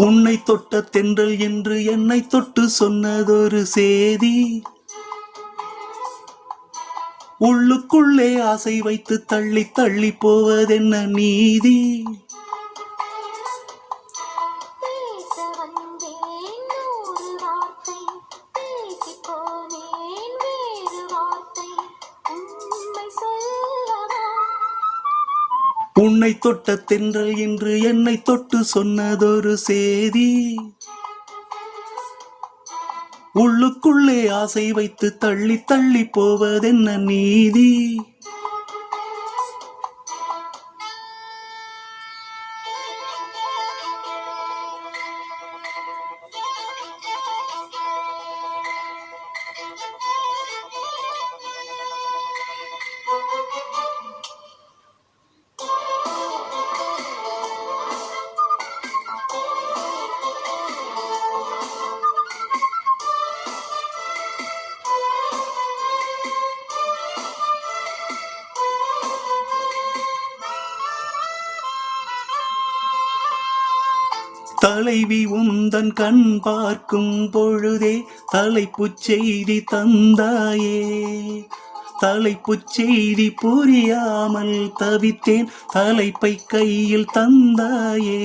உன்னை தொட்ட தென்றல் என்று என்னை தொட்டு சொன்னதொரு சேதி, உள்ளுக்குள்ளே ஆசை வைத்து தள்ளி தள்ளி போவதென்ன நீதி. உன்னை தொட்ட தென்றல் என்று என்னை தொட்டு சொன்னதொரு சேதி, உள்ளுக்குள்ளே ஆசை வைத்து தள்ளி தள்ளி போவதென்ன நீதி. தலைவி உந்தன் கண் பார்க்கும் பொழுதே தலைப்புச் செய்தி தந்தாயே, தலைப்புச் செய்தி புரியாமல் தவித்தேன், தலைப்பை கையில் தந்தாயே.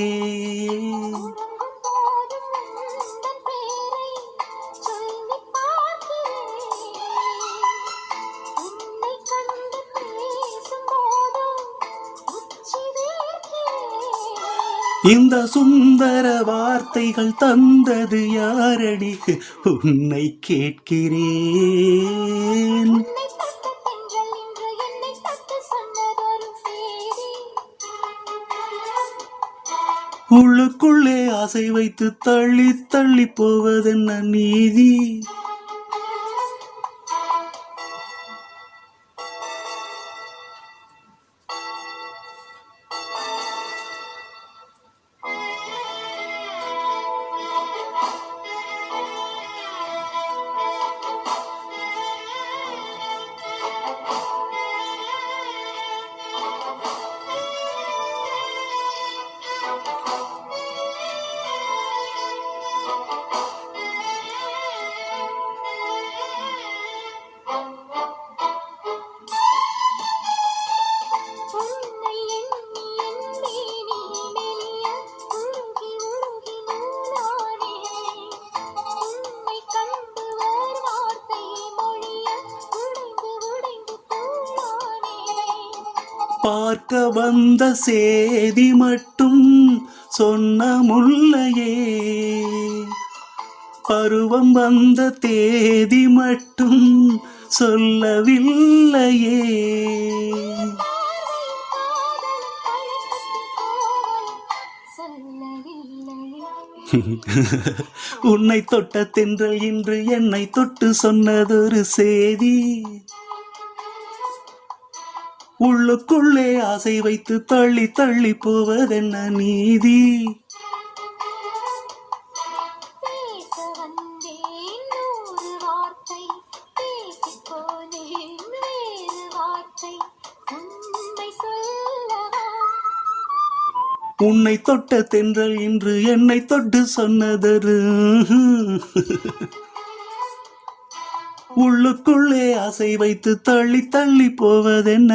இந்த சுந்தர வார்த்தைகள் தந்தது யாரடி, உன்னை கேட்கிறேன். உள்ளுக்குள்ளே ஆசை வைத்து தள்ளி தள்ளி போவதென்ன நீதி. பார்க்க வந்த சேதி மட்டும் சொன்ன முல்லையே, பருவம் வந்த தேதி மட்டும் சொல்லவில்லையே. உன்னை தொட்ட தென்றல் இன்று என்னை தொட்டு சொன்னதொரு சேதி, உள்ளுக்குள்ளே ஆசை வைத்து தள்ளி தள்ளி போவதென்ன நீதி. உன்னை தொட்ட தென்றல் இன்று என்னை தொட்டு சொன்னதொரு உள்ளுக்குள்ளே ஆசை வைத்து தள்ளி தள்ளி போவதென்ன